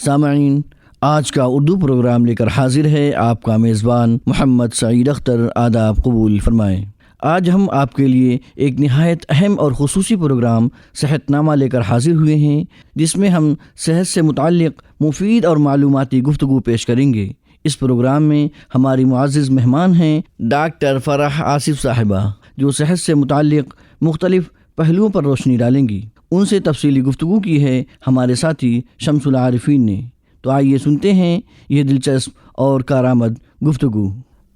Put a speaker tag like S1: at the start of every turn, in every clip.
S1: सामईन, आज का उर्दू प्रोग्राम लेकर हाजिर है आपका मेज़बान मोहम्मद सईद अख्तर। आदाब कबूल फरमाएँ। आज हम आपके लिए एक निहायत अहम और ख़ुसूसी प्रोग्राम सेहतनामा लेकर हाजिर हुए हैं, जिसमें हम सेहत से मुताल्लिक़ मुफीद और मालूमाती गुफ्तगू पेश करेंगे। इस प्रोग्राम में हमारी मुअज़्ज़िज़ मेहमान हैं डॉक्टर फ़राह आसिफ़ साहिबा, जो सेहत से मुताल्लिक़ मुख्तलिफ़ पहलुओं पर रोशनी डालेंगी। उनसे तफसीली गुफ्तगू की है हमारे साथी शम्सुल आरिफीन ने। तो आइए सुनते हैं यह दिलचस्प और कारामद गुफ्तगू।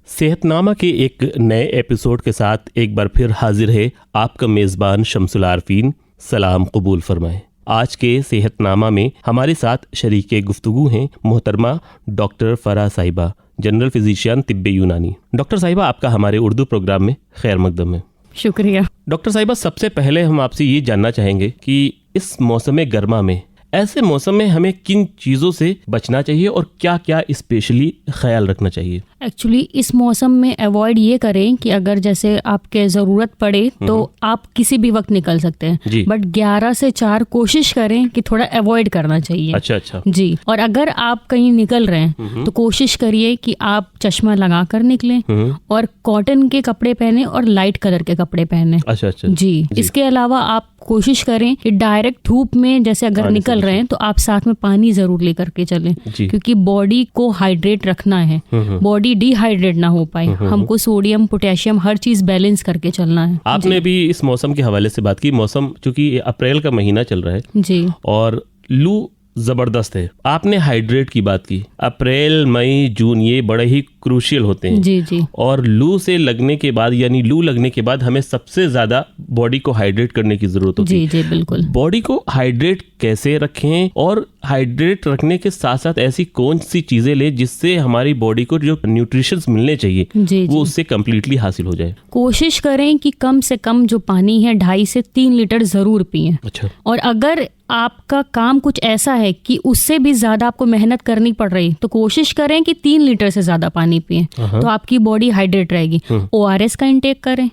S2: सेहतनामा के एक नए एपिसोड के साथ एक बार फिर हाजिर है आपका मेज़बान शम्सुल आरिफीन। सलाम कबूल फरमाएं। आज के सेहतनामा में हमारे साथ शरीके गुफ्तगू हैं मोहतरमा डॉक्टर फ़राह साहिबा, जनरल फिजिशियन तिब्बे यूनानी। डॉक्टर साहिबा, आपका हमारे उर्दू प्रोग्राम में खैर मकदम है।
S3: शुक्रिया।
S2: डॉक्टर साहिबा, सबसे पहले हम आपसे ये जानना चाहेंगे कि इस मौसम गर्मा में, ऐसे मौसम में हमें किन चीज़ों से बचना चाहिए और क्या क्या स्पेशली ख्याल रखना चाहिए?
S3: एक्चुअली इस मौसम में अवॉइड ये करें कि अगर जैसे आपके ज़रूरत पड़े तो आप किसी भी वक्त निकल सकते हैं, बट 11 से 4 कोशिश करें कि थोड़ा अवॉइड करना चाहिए।
S2: अच्छा
S3: जी। और अगर आप कहीं निकल रहे हैं तो कोशिश करिए कि आप चश्मा लगा कर निकलें और कॉटन के कपड़े पहने और लाइट कलर के कपड़े पहने।
S2: अच्छा।
S3: जी। इसके अलावा आप कोशिश करें कि डायरेक्ट धूप में जैसे अगर निकल रहे हैं तो आप साथ में पानी जरूर लेकर के चलें, क्योंकि बॉडी को हाइड्रेट रखना है, बॉडी डिहाइड्रेट ना हो पाए। हमको सोडियम पोटेशियम हर चीज बैलेंस करके चलना है।
S2: आपने भी इस मौसम के हवाले से बात की। मौसम चूंकि अप्रैल का महीना चल रहा है
S3: जी,
S2: और लू जबरदस्त है। आपने हाइड्रेट की बात की। अप्रैल, मई, जून ये बड़े ही क्रूशियल होते हैं।
S3: जी।
S2: और लू से लगने के बाद, यानी लू लगने के बाद हमें सबसे ज्यादा बॉडी को हाइड्रेट करने की जरूरत होती है।
S3: जी बिल्कुल।
S2: बॉडी को हाइड्रेट कैसे रखें और हाइड्रेट रखने के साथ साथ ऐसी कौन सी चीजें लें जिससे हमारी बॉडी को जो न्यूट्रिशंस मिलने चाहिए वो उससे कम्प्लीटली हासिल हो जाए?
S3: कोशिश करें कि कम से कम जो पानी है 2.5 से 3 लीटर जरूर पिएं।
S2: अच्छा।
S3: और अगर आपका काम कुछ ऐसा है कि उससे भी ज्यादा आपको मेहनत करनी पड़ रही तो कोशिश करें कि 3 लीटर से ज्यादा पानी पिएं, तो आपकी बॉडी हाइड्रेट रहेगी। ORS का इंटेक करें,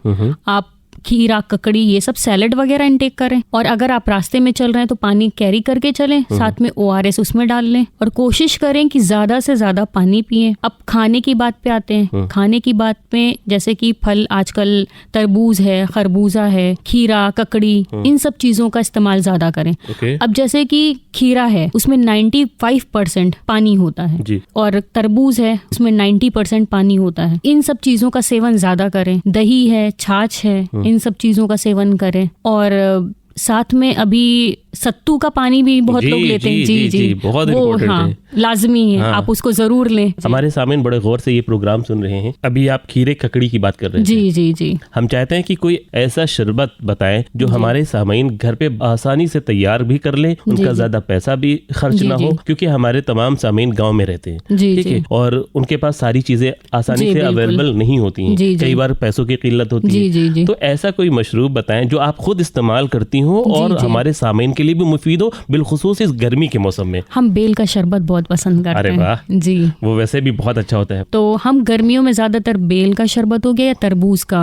S3: आप खीरा, ककड़ी, ये सब सैलेड वगैरह इंटेक करें। और अगर आप रास्ते में चल रहे हैं तो पानी कैरी करके चलें, साथ में ORS उसमें डाल लें और कोशिश करें कि ज्यादा से ज्यादा पानी पिएं। अब खाने की बात पे आते हैं। खाने की बात में जैसे कि फल, आजकल तरबूज है, खरबूजा है, खीरा, ककड़ी, इन सब चीजों का इस्तेमाल ज्यादा करें। अब जैसे कि खीरा है उसमें 95% पानी होता है और तरबूज है उसमें 90% पानी होता है। इन सब चीजों का सेवन ज्यादा करें। दही है, छाछ है, इन सब चीजों का सेवन करें। और साथ में अभी सत्तू का पानी भी बहुत लोग लेते हैं। जी
S2: बहुत इम्पोर्टेंट है,
S3: लाजमी है। आप उसको जरूर लें।
S2: हमारे सामने बड़े गौर से ये प्रोग्राम सुन रहे हैं। अभी आप खीरे ककड़ी की बात कर रहे हैं।
S3: जी।
S2: हम चाहते हैं कि कोई ऐसा शरबत बताएं जो हमारे सामईन घर पे आसानी से तैयार भी कर लें, उनका ज्यादा पैसा भी खर्च ना हो, क्योंकि हमारे तमाम सामईन गाँव में रहते हैं, ठीक है, और उनके पास सारी चीजें आसानी से अवेलेबल नहीं होती हैं। कई बार पैसों की किल्लत होती है। तो ऐसा कोई मशरूब बताएं जो आप खुद इस्तेमाल करती हो और हमारे सामईन के लिए भी मुफीद हो, बिलखुसूस इस गर्मी के मौसम में।
S3: हम बेल का शरबत बहुत पसंद करते हैं।
S2: अरे वाह
S3: जी,
S2: वो वैसे भी बहुत अच्छा होता है।
S3: तो हम गर्मियों में ज्यादातर बेल का शरबत हो गया या तरबूज का।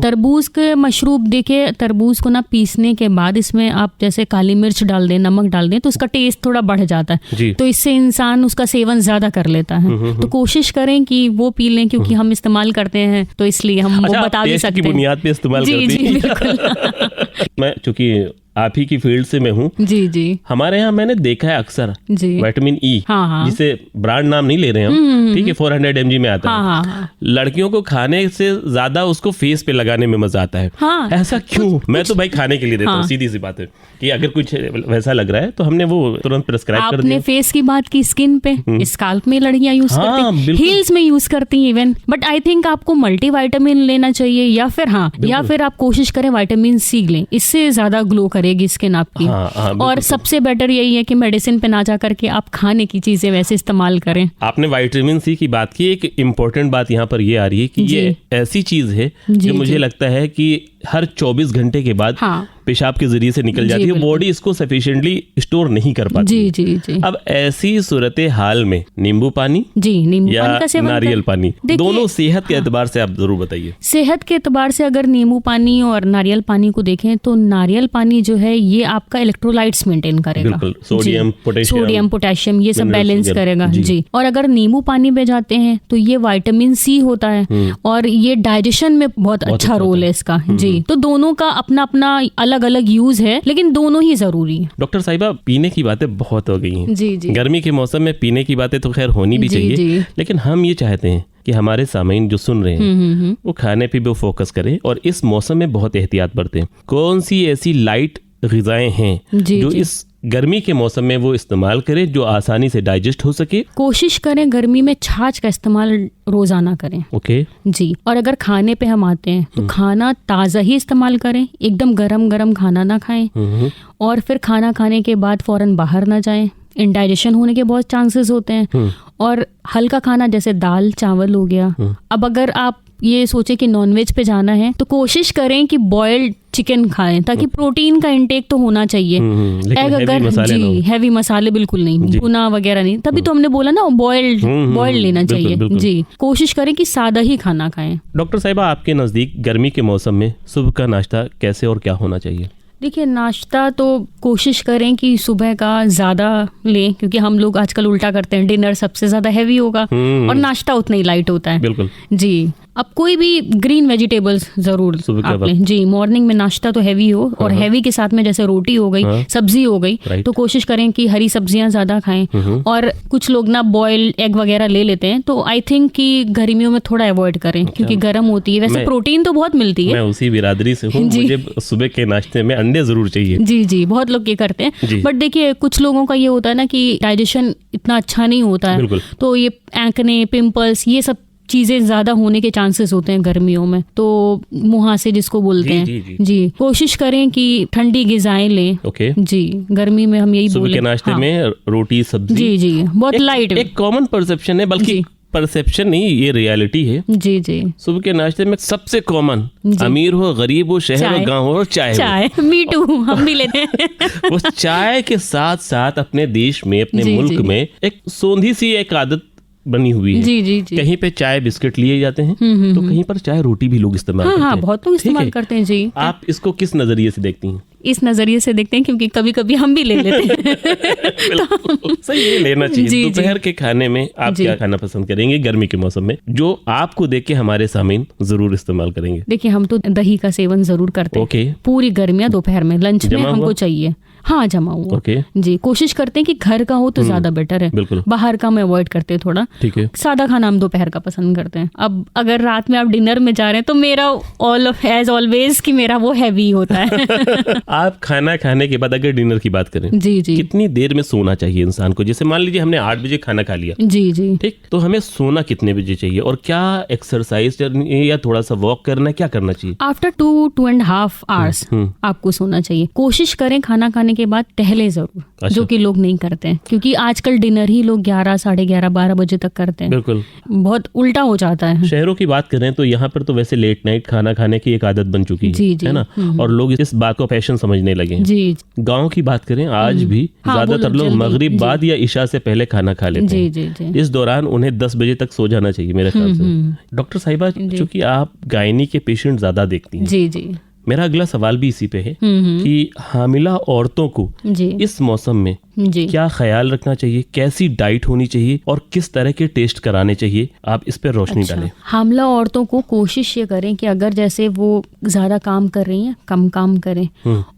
S3: तरबूज के मशरूब देखिए, तरबूज को ना पीसने के बाद इसमें आप जैसे काली मिर्च डाल दें, नमक डाल दें तो उसका टेस्ट थोड़ा बढ़ जाता है, तो इससे इंसान उसका सेवन ज्यादा कर लेता है। तो कोशिश करें कि वो पी लें, क्योंकि हम इस्तेमाल करते हैं तो इसलिए हम वो बता भी सकते हैं।
S2: बुनियाद पे इस्तेमाल करते हैं।
S3: बिल्कुल।
S2: मैं चूंकि आप ही की फील्ड से मैं हूँ।
S3: जी।
S2: हमारे यहाँ मैंने देखा है अक्सर विटामिन ई, जिसे ब्रांड नाम नहीं ले रहे हैं, ठीक है, 400 mg में आता है। लड़कियों को खाने से ज्यादा उसको फेस पे लगाने में मजा आता है। ऐसा क्यों? मैं तो भाई खाने के लिए देता हूँ, सीधी सी बात है कि अगर कुछ वैसा लग रहा है तो हमने वो तुरंत प्रिस्क्राइब कर दिया।
S3: आपने फेस की बात की, स्किन पे, स्काल्प में लड़कियां यूज करती हैं, हील्स में यूज करती हैं इवन। बट आई थिंक आपको मल्टीविटामिन लेना चाहिए, या फिर आप कोशिश करें विटामिन सी लें, इससे ज्यादा ग्लो करेगी स्किन आपकी। और सबसे बेटर यही है कि मेडिसिन पे ना जा करके आप खाने की चीजें वैसे इस्तेमाल करें।
S2: आपने विटामिन सी की बात की। एक इम्पोर्टेंट बात यहाँ पर ये आ रही है कि ये ऐसी चीज है जो मुझे लगता है कि हर 24 घंटे के बाद पेशाब के जरिए से निकल जाती है, बॉडी इसको सफिशिएंटली स्टोर नहीं कर पाती।
S3: जी जी जी।
S2: अब ऐसी सूरत हाल में नींबू पानी या नारियल पानी, दोनों सेहत के एतबार से आप जरूर बताइए।
S3: सेहत के एतबार से अगर नींबू पानी और नारियल पानी को देखें तो नारियल पानी जो है ये आपका इलेक्ट्रोलाइट्स मेंटेन करेगा,
S2: बिल्कुल, सोडियम पोटेशियम
S3: ये सब बैलेंस करेगा जी। और अगर नींबू पानी में जाते हैं तो ये विटामिन सी होता है और ये डाइजेशन में बहुत अच्छा रोल है इसका जी। तो दोनों का अपना अपना अलग अलग यूज है, लेकिन दोनों ही जरूरी है।
S2: डॉक्टर साहिबा, पीने की बातें बहुत हो गई हैं
S3: जी जी।
S2: गर्मी के मौसम में पीने की बातें तो खैर होनी भी चाहिए, लेकिन हम ये चाहते हैं कि हमारे सामीन जो सुन रहे हैं वो खाने पे भी फोकस करें और इस मौसम में बहुत एहतियात बरतें। कौन सी ऐसी लाइट ग़िज़ाएं हैं जो इस गर्मी के मौसम में वो इस्तेमाल करें, जो आसानी से डाइजेस्ट हो सके?
S3: कोशिश करें गर्मी में छाछ का इस्तेमाल रोजाना करें।
S2: ओके
S3: जी। और अगर खाने पे हम आते हैं तो खाना ताज़ा ही इस्तेमाल करें, एकदम गरम गरम खाना ना खाएं और फिर खाना खाने के बाद फौरन बाहर ना जाएं, इंडाइजेशन होने के बहुत चांसेस होते हैं। और हल्का खाना जैसे दाल चावल हो गया। अब अगर आप ये सोचे कि नॉनवेज पे जाना है तो कोशिश करें कि बॉइल्ड चिकन खाएं, ताकि प्रोटीन का इंटेक तो होना चाहिए। एग अगर जी हैवी मसाले बिल्कुल नहीं, भुना वगैरह नहीं, तभी तो हमने बोला ना बॉइल्ड लेना चाहिए जी। कोशिश करें कि सादा ही खाना खाएं।
S2: डॉक्टर साहिबा, आपके नज़दीक गर्मी के मौसम में सुबह का नाश्ता कैसे और क्या होना चाहिए?
S3: देखिए, नाश्ता तो कोशिश करें कि सुबह का ज़्यादा लें, क्योंकि हम लोग आजकल उल्टा करते हैं, डिनर सबसे ज़्यादा हैवी होगा और नाश्ता उतना ही लाइट होता है।
S2: बिल्कुल जी।
S3: अब कोई भी ग्रीन वेजिटेबल्स जरूर आप लें जी। मॉर्निंग में नाश्ता तो हैवी हो और हैवी के साथ में जैसे रोटी हो गई, सब्जी हो गई, तो कोशिश करें कि हरी सब्जियां ज्यादा खाएं। और कुछ लोग ना बॉइल्ड एग वगैरह ले लेते हैं, तो आई थिंक कि गर्मियों में थोड़ा अवॉइड करें, क्योंकि गर्म होती है। वैसे प्रोटीन तो बहुत मिलती है,
S2: मैं उसी बिरादरी से हूँ, मुझे सुबह के नाश्ते में अंडे जरूर चाहिए।
S3: जी जी, बहुत लोग ये करते हैं। बट देखिए, कुछ लोगों का ये होता है ना कि डाइजेशन इतना अच्छा नहीं होता है, तो ये एक्ने, पिंपल्स, ये सब चीजें ज्यादा होने के चांसेस होते हैं गर्मियों में, तो मुहासे जिसको बोलते हैं जी। कोशिश करें कि ठंडी ग़िज़ाएं लें। जी, गर्मी में हम यही
S2: सुबह के नाश्ते में रोटी सब्जी।
S3: जी जी, बहुत लाइट।
S2: एक कॉमन परसेप्शन है, बल्कि परसेप्शन नहीं, ये रियलिटी है
S3: जी जी।
S2: सुबह के नाश्ते में सबसे कॉमन, अमीर हो गरीब हो शहर हो गांव हो, चाय मी टू, हम भी लेते हैं। वो चाय के साथ साथ अपने देश में, अपने मुल्क में एक सोंधी सी एक आदत बनी हुई है। जी जी जी। कहीं पे चाय बिस्किट लिए जाते हैं, तो कहीं पर चाय रोटी भी लोग इस्तेमाल करते हैं।
S3: हाँ, बहुत लोग इस्तेमाल करते हैं जी।
S2: आप इसको किस नजरिए से देखती हैं?
S3: इस नजरिए से देखते हैं क्योंकि कभी कभी हम भी ले लेते हैं।
S2: सही है, लेना चाहिए। दोपहर के खाने में आप क्या खाना पसंद करेंगे गर्मी के मौसम में, जो आपको देख के हमारे सामीन जरूर इस्तेमाल करेंगे?
S3: देखिए, हम तो दही का सेवन जरूर करते हैं पूरी गर्मियाँ। दोपहर में लंच में हमको चाहिए, हाँ, जमा हुआ जी। कोशिश करते हैं कि घर का हो तो ज्यादा बेटर है, बाहर का हम अवॉइड करते हैं थोड़ा। ठीक है, सादा खाना हम दोपहर का पसंद करते हैं। अब अगर रात में आप डिनर में जा रहे हैं तो मेरा एज ऑलवेज कि मेरा वो हैवी होता है।
S2: आप खाना खाने के बाद अगर डिनर की बात करें,
S3: जी जी,
S2: कितनी देर में सोना चाहिए इंसान को? जैसे मान लीजिए हमने 8 बजे खाना खा लिया,
S3: जी जी,
S2: ठीक, तो हमें सोना कितने बजे चाहिए और क्या एक्सरसाइज या थोड़ा सा वॉक करना, क्या करना चाहिए?
S3: आफ्टर 2.5 आवर्स आपको सोना चाहिए। कोशिश करें खाना खाने के बाद टहले जरूर। अच्छा। जो कि लोग नहीं करते हैं, क्योंकि आजकल डिनर ही लोग 11, 11:30, 12 बजे तक करते हैं। बिल्कुल, बहुत उल्टा हो जाता है।
S2: शहरों की बात करें तो यहाँ पर तो वैसे लेट नाइट खाना खाने की एक आदत बन चुकी है ना, और लोग इस बात को फैशन समझने लगे जी। गाँव की बात करें, आज भी ज्यादातर लोग मगरिब बाद या इशा से पहले खाना खा लेते हैं। इस दौरान उन्हें 10 बजे तक सो जाना चाहिए मेरे ख्याल से। डॉक्टर साहिबा, चूंकि आप गायनी के पेशेंट ज्यादा देखती हैं, जी जी, मेरा अगला सवाल भी इसी पे है कि हामिला औरतों को इस मौसम में क्या ख्याल रखना चाहिए, कैसी डाइट होनी चाहिए और किस तरह के टेस्ट कराने चाहिए? आप इस पे रोशनी डालें।
S3: हामिला औरतों को कोशिश ये करें कि अगर जैसे वो ज्यादा काम कर रही हैं, कम काम करें,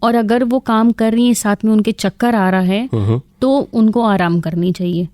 S3: और अगर वो काम कर रही हैं साथ में उनके चक्कर आ रहा है तो उनको आराम करनी चाहिए।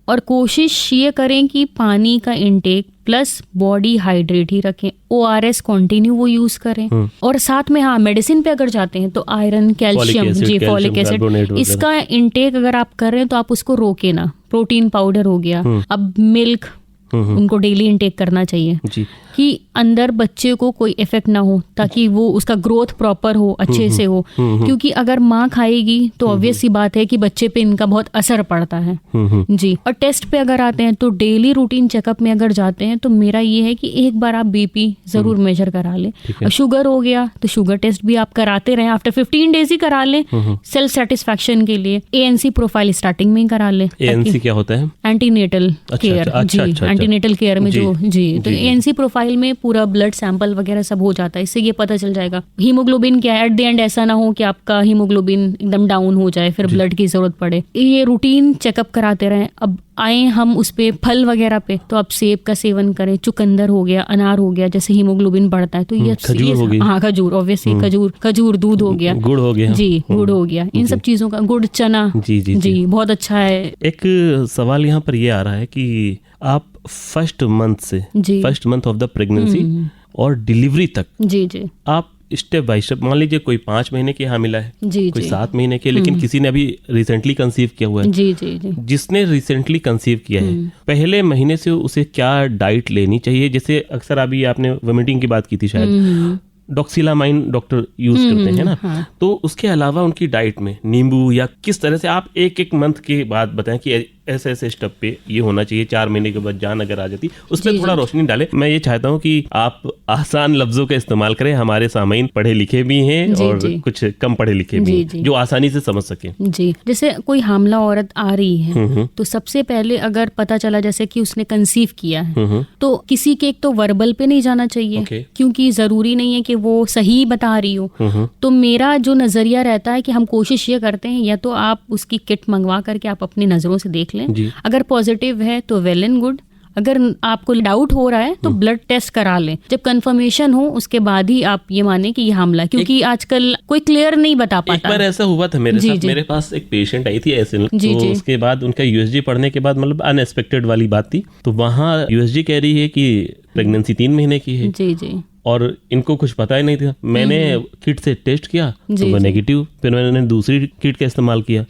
S3: और कोशिश ये करें कि पानी का इंटेक प्लस बॉडी हाइड्रेट ही रखें। ORS कंटिन्यू वो यूज करें, और साथ में हाँ, मेडिसिन पे अगर जाते हैं तो आयरन, कैल्शियम, जी, फॉलिक एसिड, इसका इंटेक अगर आप कर रहे हैं तो आप उसको रोके ना। प्रोटीन पाउडर हो गया, अब मिल्क उनको डेली इनटेक करना चाहिए
S2: जी।
S3: कि अंदर बच्चे को कोई इफेक्ट ना हो, ताकि वो उसका ग्रोथ प्रॉपर हो, अच्छे से हो। क्योंकि अगर माँ खाएगी तो ऑब्वियस सी बात है कि बच्चे पे इनका बहुत असर पड़ता है। जी। और टेस्ट पे अगर आते हैं तो डेली रूटीन चेकअप में अगर जाते हैं तो मेरा ये है कि एक बार आप बीपी जरूर मेजर करा लें। और शुगर हो गया तो शुगर टेस्ट भी आप कराते रहें, आफ्टर 15 डेज ही करा लें सेल्फ सेटिस्फैक्शन के लिए। ANC प्रोफाइल स्टार्टिंग में ही करा लें।
S2: ANC क्या होता है?
S3: Antenatal care. जी, एंटीनेटल केयर में जो तो ANC प्रोफाइल में पूरा ब्लड सैंपल वगैरह सब हो जाता है। इससे ये पता चल जाएगा हीमोग्लोबिन क्या है। एट द एंड ऐसा ना हो कि आपका हीमोग्लोबिन एकदम डाउन हो जाए, फिर ब्लड की जरूरत पड़े। ये रूटीन चेकअप कराते रहें। अब आए हम उस पे फल वगैरह पे, तो आप सेब का सेवन करें, चुकंदर हो गया, अनार हो गया, जैसे हीमोग्लोबिन बढ़ता है तो ये हाँ खजूर, ऑब्वियसली खजूर, दूध हो गया,
S2: गुड़ हो गया।
S3: जी, गुड़ हो गया, इन सब चीजों का, गुड़, चना। जी, बहुत अच्छा है।
S2: एक सवाल यहाँ पर ये आ रहा है कि आप first month of the pregnancy और डिलीवरी तक
S3: जी
S2: आप स्टेप बाय स्टेप, मान लीजिए कोई 5 महीने की हामिला है, कोई 7 महीने की, लेकिन किसी ने अभी रिसेंटली कंसीव किया हुआ है।
S3: जी।
S2: जिसने रिसेंटली कंसीव किया है, पहले महीने से उसे क्या डाइट लेनी चाहिए? जैसे अक्सर अभी आपने वोमिटिंग की बात की थी, शायद डॉक्सिलामाइन डॉक्टर यूज करते हैं ना।
S3: हाँ।
S2: तो उसके अलावा उनकी डाइट में नींबू या किस तरह से आप एक मंथ के बाद बताएं कि ऐसे स्टेप पे ये होना चाहिए। 4 महीने के बाद जान अगर आ जाती, उस पर थोड़ा रोशनी डालें। मैं ये चाहता हूँ कि आप आसान लफ्जों का इस्तेमाल करें। हमारे सामईन पढ़े लिखे भी हैं और कुछ कम पढ़े लिखे भी हैं, जो आसानी से समझ सके।
S3: जी, जैसे कोई हामला औरत आ रही है तो सबसे पहले अगर पता चला जैसे कि उसने कंसीव किया है, तो किसी के एक तो वर्बल पे नहीं जाना चाहिए, क्योंकि जरूरी नहीं है कि वो सही बता रही हो। तो मेरा जो नजरिया रहता है कि हम कोशिश ये करते हैं, या तो आप उसकी किट मंगवा करके आप अपनी नजरों से देख लें। अगर पॉजिटिव है तो वेल एंड गुड। अगर आपको डाउट हो रहा है तो ब्लड टेस्ट करा लें। जब कंफर्मेशन हो उसके बाद ही आप ये माने कि ये हमला, क्योंकि आजकल कोई क्लियर नहीं बता पाता।
S2: एक बार ऐसा हुआ था मेरे साथ। मेरे पास एक पेशेंट आई थी ऐसे, तो उसके बाद उनका USG पढ़ने के बाद, मतलब अनएक्सपेक्टेड वाली बात थी, तो वहाँ USG कह रही है कि प्रेगनेंसी 3 महीने की है।
S3: जी।
S2: और इनको कुछ पता ही नहीं था। मैंने किट से टेस्ट किया तो वो नेगेटिव। फिर मैंने दूसरी किट का इस्तेमाल किया,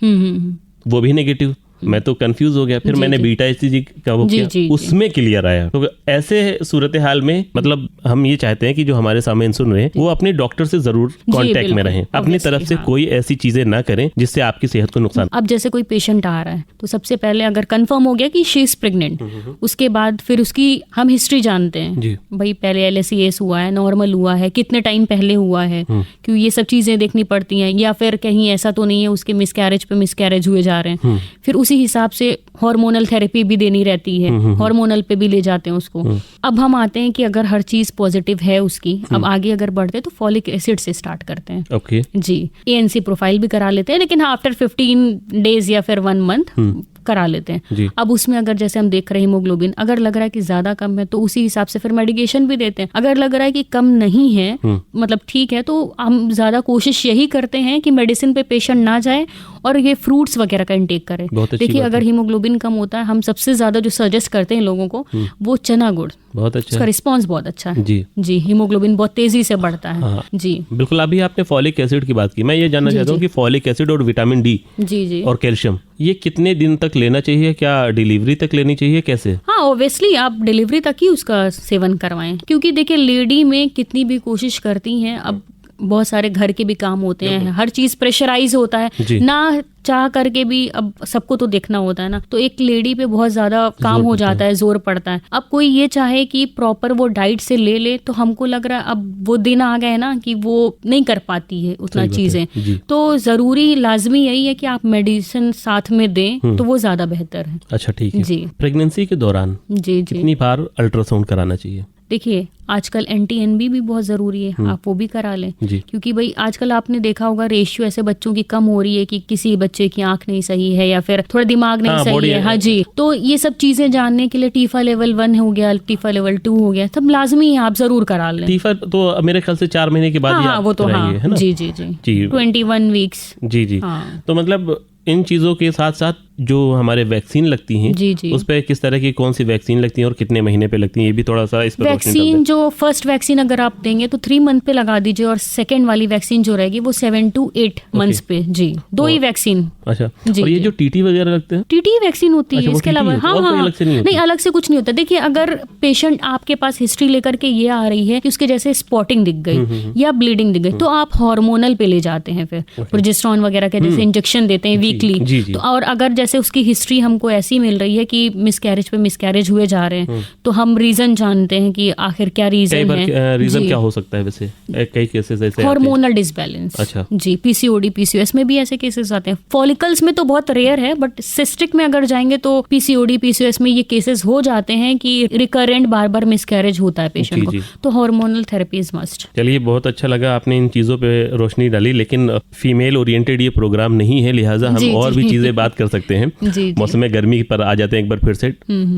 S2: वो भी नेगेटिव। मैं तो कंफ्यूज हो गया। फिर मैंने बीटा HCG का वो किया, उसमें क्लियर आया। तो ऐसे सूरत हाल में मतलब हम ये चाहते हैं कि जो हमारे सामने सुन रहे हैं वो अपने डॉक्टर से जरूर कांटेक्ट में रहें। अपनी तरफ से कोई ऐसी चीजें ना करें जिससे आपकी सेहत को नुकसान।
S3: अब जैसे कोई पेशेंट आ रहा है तो सबसे पहले अगर कंफर्म हो गया कि शी इज प्रेग्नेंट, उसके बाद फिर उसकी हम हिस्ट्री जानते हैं। भाई पहले LSES हुआ है, नॉर्मल हुआ है, कितने टाइम पहले हुआ है, क्यों ये सब चीजें देखनी पड़ती हैं। या फिर कहीं ऐसा तो नहीं है उसके मिसकैरेज पे मिसकैरेज हुए जा रहे हैं, फिर उसी हिसाब से हार्मोनल थेरेपी भी देनी रहती है। हार्मोनल पे भी ले जाते हैं उसको। अब हम आते हैं कि अगर हर चीज पॉजिटिव है उसकी, अब आगे अगर बढ़ते हैं तो फॉलिक एसिड से स्टार्ट करते हैं।
S2: ओके
S3: जी, ANC प्रोफाइल भी करा लेते हैं, लेकिन हाँ आफ्टर 15 डेज या फिर 1 मंथ करा लेते हैं। अब उसमें अगर जैसे हम देख रहे हैं हीमोग्लोबिन अगर लग रहा है कि ज्यादा कम है तो उसी हिसाब से फिर मेडिकेशन भी देते हैं। अगर लग रहा है कि कम नहीं है, मतलब ठीक है, तो हम ज्यादा कोशिश यही करते हैं कि मेडिसिन पे पेशेंट ना जाए और ये फ्रूट्स वगैरह का इंटेक करें। देखिए अगर हीमोग्लोबिन कम होता है, हम सबसे ज्यादा जो सजेस्ट करते हैं लोगों को वो चना गुड़,
S2: बहुत अच्छा,
S3: उसका रिस्पॉन्स बहुत अच्छा है।
S2: जी,
S3: हीमोग्लोबिन बहुत तेजी से बढ़ता है।
S2: हाँ,
S3: जी
S2: बिल्कुल। अभी आपने फॉलिक एसिड की बात की, मैं ये जानना चाहता हूँ कि फॉलिक एसिड और विटामिन D
S3: जी और
S2: कैल्शियम ये कितने दिन तक लेना चाहिए? क्या डिलीवरी तक लेनी चाहिए? कैसे?
S3: हाँ, ऑब्वियसली आप डिलीवरी तक ही उसका सेवन करवाएं, क्योंकि देखिए लेडी में कितनी भी कोशिश करती हैं, अब बहुत सारे घर के भी काम होते हैं, हर चीज प्रेशराइज होता है ना, चाह करके भी अब सबको तो देखना होता है ना, तो एक लेडी पे बहुत ज्यादा काम हो जाता है, जोर पड़ता है। अब कोई ये चाहे कि प्रॉपर वो डाइट से ले ले, तो हमको लग रहा है अब वो दिन आ गए ना कि वो नहीं कर पाती है उतना चीजें। तो जरूरी लाजमी यही है कि आप मेडिसिन साथ में दें तो वो ज्यादा बेहतर है।
S2: अच्छा, ठीक है जी। प्रेगनेंसी के दौरान कितनी बार अल्ट्रासाउंड कराना चाहिए?
S3: देखिए आजकल NT-NB भी बहुत जरूरी है, आप वो भी करा लें, क्योंकि भाई आजकल आपने देखा होगा रेशियो ऐसे बच्चों की कम हो रही है कि किसी बच्चे की आंख नहीं सही है या फिर थोड़ा दिमाग नहीं सही है। हाँ जी, तो ये सब चीजें जानने के लिए टीफा लेवल 1 हो गया, टीफा लेवल 2 हो गया, सब लाजमी है, आप जरूर करा लें।
S2: टीफा तो मेरे ख्याल से 4 महीने के बाद ही
S3: वो तो हाँ, जी 21 वीक्स।
S2: जी। तो मतलब इन चीजों के साथ साथ जो हमारे वैक्सीन लगती हैं,
S3: जी जी,
S2: उस पे किस तरह की कौन सी वैक्सीन लगती है और कितने महीने पे लगती है, ये भी थोड़ा सा इस पर
S3: वैक्सीन जो फर्स्ट वैक्सीन अगर आप देंगे तो 3 मंथ पे लगा दीजिए, और सेकेंड वाली वैक्सीन जो रहेगी वो 7 to 8 मंथ्स पे। जी, 2 ही वैक्सीन।
S2: अच्छा,
S3: जी,
S2: और ये
S3: जी।
S2: जो टीटी वगैरह लगते हैं,
S3: टीटी वैक्सीन होती
S2: अच्छा,
S3: है,
S2: वो
S3: इसके
S2: TT
S3: अलावा
S2: होता है,
S3: हाँ
S2: और कोई
S3: हाँ
S2: अलग से नहीं होती?
S3: नहीं, अलग से कुछ नहीं होता। देखिए, अगर पेशेंट आपके पास हिस्ट्री लेकर के ये आ रही है कि उसके जैसे स्पॉटिंग दिख गई या ब्लीडिंग दिख गई, तो आप हार्मोनल पे ले जाते हैं, फिर प्रोजेस्टेरोन वगैरह के जैसे इंजेक्शन देते हैं वीकली।
S2: जी, जी।
S3: तो और अगर जैसे उसकी हिस्ट्री हमको ऐसी मिल रही है कि मिसकैरेज पे मिसकैरेज हुए जा रहे हैं, तो हम रीजन जानते हैं कि आखिर क्या
S2: कई
S3: रीजन
S2: बार
S3: है।
S2: रीजन क्या हो सकता है वैसे? कई केसेस ऐसे आते हैं।
S3: Hormonal disbalance.
S2: अच्छा।
S3: जी, पीसीओडी पीसीओएस में भी ऐसे केसेस आते हैं। फॉलिकल्स में तो बहुत रेयर है, बट सिस्टिक में अगर जाएंगे तो पीसीओडी पीसीओएस में ये केसेस हो जाते हैं कि रिकरेंट बार बार मिसकैरेज होता है पेशेंट को,
S2: जी।
S3: तो हार्मोनल थेरेपी इज मस्ट।
S2: चलिए, बहुत अच्छा लगा आपने इन चीज़ों पे रोशनी डाली, लेकिन फीमेल ओरिएंटेड ये प्रोग्राम नहीं है, लिहाजा हम
S3: जी,
S2: और
S3: जी।
S2: भी चीज़ें बात कर सकते हैं।
S3: जी, जी।
S2: मौसम गर्मी पर आ जाते हैं एक बार फिर से।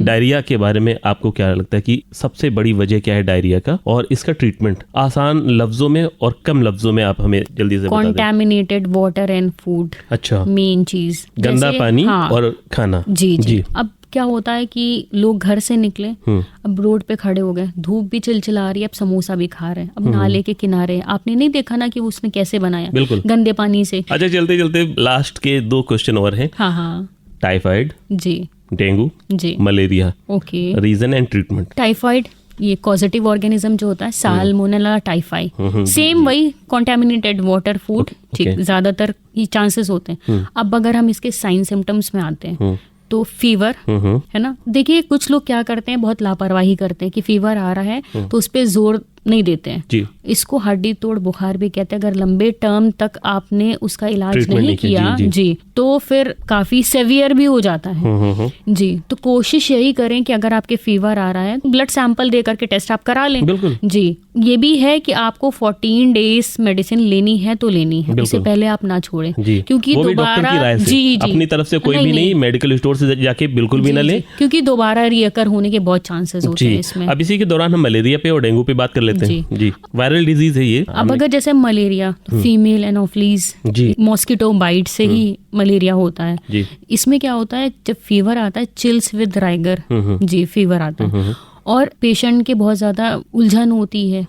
S2: डायरिया के बारे में आपको क्या लगता है कि सबसे बड़ी वजह क्या है डायरिया का, और इसका ट्रीटमेंट आसान लफ्जों में और कम लफ्जों में आप हमें जल्दी से बता दें।
S3: कॉन्टैमिनेटेड वाटर एंड फूड,
S2: अच्छा,
S3: मेन चीज।
S2: गंदा
S3: जैसे-
S2: पानी
S3: हाँ,
S2: और खाना।
S3: जी जी। अब क्या होता है कि लोग घर से निकले, अब रोड पे खड़े हो गए, धूप भी चिलचिला रही है, अब समोसा भी खा रहे हैं, अब नाले के किनारे आपने नहीं देखा ना कि उसने कैसे बनाया,
S2: बिल्कुल
S3: गंदे पानी से।
S2: अच्छा, चलते चलते लास्ट के 2 क्वेश्चन और हैं।
S3: हाँ हाँ
S2: टाइफाइड,
S3: जी
S2: डेंगू,
S3: जी,
S2: malaria,
S3: okay.
S2: Reason and treatment.
S3: Typhoid, ये पॉजिटिव ऑर्गेनिज्म जो होता है, साल्मोनेला टाइफाई, सेम वही कॉन्टेमिनेटेड वाटर फूड, ठीक, ज्यादातर ये चांसेस होते हैं। अब अगर हम इसके साइन सिम्टम्स में आते हैं, तो फीवर है ना। देखिए, कुछ लोग क्या करते हैं, बहुत लापरवाही करते हैं कि फीवर आ रहा है तो उस पे जोर नहीं देते हैं
S2: जी।
S3: इसको हड्डी तोड़ बुखार भी कहते हैं। अगर लंबे टर्म तक आपने उसका इलाज
S2: ट्रीटमेंट
S3: नहीं
S2: नहीं किया,
S3: किया,
S2: जी, जी।
S3: तो फिर काफी सेवियर भी हो जाता है। जी, तो कोशिश यही करें कि अगर आपके फीवर आ रहा है, ब्लड सैंपल दे करके टेस्ट आप करा लें।
S2: बिल्कुल।
S3: जी, ये भी है कि आपको 14 डेज मेडिसिन लेनी है तो लेनी है, इससे पहले आप ना छोड़ें,
S2: जी।
S3: क्योंकि
S2: वो भी डॉक्टर
S3: दोबारा
S2: की राय से,
S3: जी जी,
S2: अपनी तरफ से कोई भी नहीं, मेडिकल स्टोर से जाके बिल्कुल भी ना ले,
S3: क्योंकि दोबारा रियकर होने के बहुत चांसेस होते हैं इसमें।
S2: अब इसी के दौरान हम मलेरिया पे और डेंगू पे बात कर लेते हैं। जी, वायरल डिजीज है ये।
S3: अब अगर जैसे मलेरिया, तो फीमेल एनोफ्लीज,
S2: जी,
S3: मॉस्किटो बाइट से ही मलेरिया होता है।
S2: जी।
S3: इसमें क्या होता है, जब फीवर आता है, चिल्स विद राइगर, जी, फीवर आता है, और पेशेंट के बहुत ज्यादा उलझन होती है,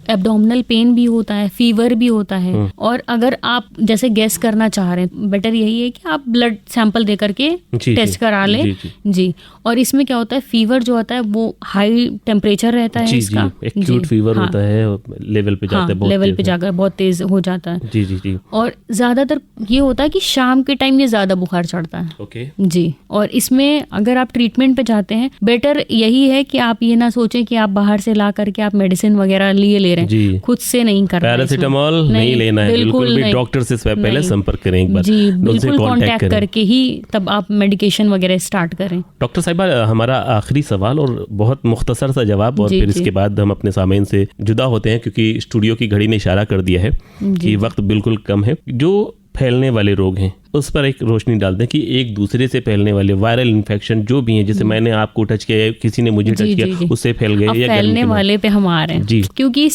S3: एब्डोमिनल पेन भी होता है, फीवर भी होता है। और अगर आप जैसे गैस करना चाह रहे हैं, बेटर यही है कि आप ब्लड सैंपल दे करके टेस्ट करा लें। जी, और इसमें क्या होता है, फीवर जो होता है वो हाई टेम्परेचर रहता है इसका,
S2: एक्यूट फीवर होता है, लेवल पे जाता है,
S3: लेवल पे जाकर बहुत तेज हो जाता है।
S2: जी जी जी।
S3: और ज्यादातर ये होता है कि शाम के टाइम ये ज्यादा बुखार चढ़ता है।
S2: ओके।
S3: जी, और इसमें अगर आप ट्रीटमेंट पे जाते हैं, बेटर यही है कि आप ये ना सोचें कि आप बाहर से ला करके आप मेडिसिन वगैरह ले रहे हैं, खुद से नहीं करना है।
S2: पैरासिटामोल नहीं लेना है, बिल्कुल भी डॉक्टर से पहले संपर्क करें एक बार।
S3: जी, बिल्कुल कांटेक्ट करके ही तब आप मेडिकेशन वगैरह स्टार्ट करें।
S2: डॉक्टर साहिबा, हमारा आखिरी सवाल और बहुत मुख्तसर सा जवाब, और फिर इसके बाद हम अपने सामईन से जुदा होते हैं, क्योंकि स्टूडियो की घड़ी ने इशारा कर दिया है कि वक्त बिल्कुल कम है। जो फैलने वाले रोग हैं उस पर एक रोशनी डाल दें कि एक दूसरे से फैलने वाले वायरल इन्फेक्शन जो भी हैं, जैसे मैंने आपको टच किया, किसी ने मुझे टच किया, उससे फैल गए, या
S3: फैलने वाले पे हम आ रहे हैं जी, क्योंकि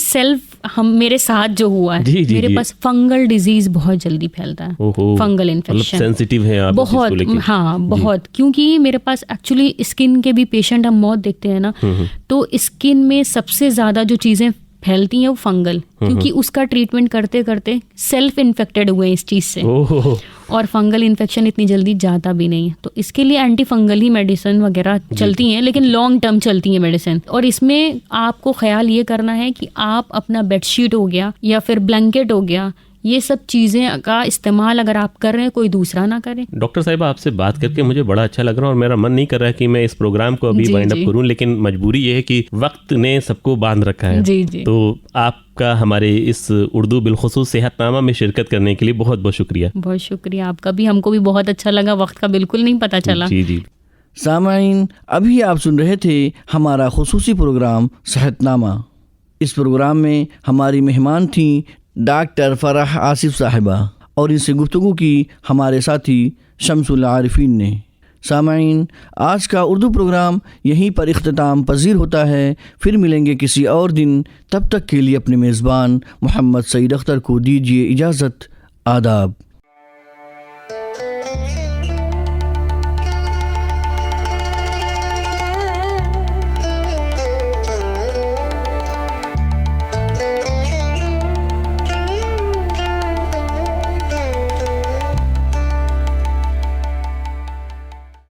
S3: हम मेरे साथ जो हुआ है, मेरे पास फंगल डिजीज बहुत जल्दी फैलता है। फंगल इन्फेक्शन
S2: सेंसिटिव है आप
S3: बहुत, हाँ बहुत, क्योंकि मेरे पास एक्चुअली स्किन के भी पेशेंट हम बहुत देखते हैं ना, तो स्किन में सबसे ज्यादा जो चीजें फैलती हैं वो फंगल, क्योंकि उसका ट्रीटमेंट करते करते सेल्फ इन्फेक्टेड हुए हैं इस चीज से, और फंगल इन्फेक्शन इतनी जल्दी जाता भी नहीं है। तो इसके लिए एंटी फंगल ही मेडिसिन वगैरह चलती हैं, लेकिन लॉन्ग टर्म चलती हैं मेडिसिन। और इसमें आपको ख्याल ये करना है कि आप अपना बेडशीट हो गया या फिर ब्लैंकेट हो गया, ये सब चीजें का इस्तेमाल अगर आप कर रहे हैं, कोई दूसरा ना करे।
S2: डॉक्टर साहिबा, आपसे बात करके मुझे बड़ा अच्छा लग रहा है, और मेरा मन नहीं कर रहा है कि मैं इस प्रोग्राम को अभी वाइंड अप करूं, लेकिन मजबूरी ये है कि वक्त ने सबको बांध रखा है।
S3: जी जी।
S2: तो आपका हमारे इस उर्दू बिलखुसूस सेहतनामा में शिरकत करने के लिए बहुत बहुत शुक्रिया।
S3: बहुत शुक्रिया आपका भी, हमको भी बहुत अच्छा लगा, वक्त का बिल्कुल नहीं पता चला।
S2: जी जी।
S1: सामाईन, अभी आप सुन रहे थे हमारा खुसूसी प्रोग्राम सेहतनामा। इस प्रोग्राम में हमारी मेहमान थी डॉक्टर फराह आसिफ साहिबा, और इनसे गुफ्तगू की हमारे साथी शमसुल आरिफीन ने। सामाईन, आज का उर्दू प्रोग्राम यहीं पर इख्तिताम पजीर होता है। फिर मिलेंगे किसी और दिन, तब तक के लिए अपने मेज़बान मोहम्मद सईद अख्तर को दीजिए इजाज़त। आदाब।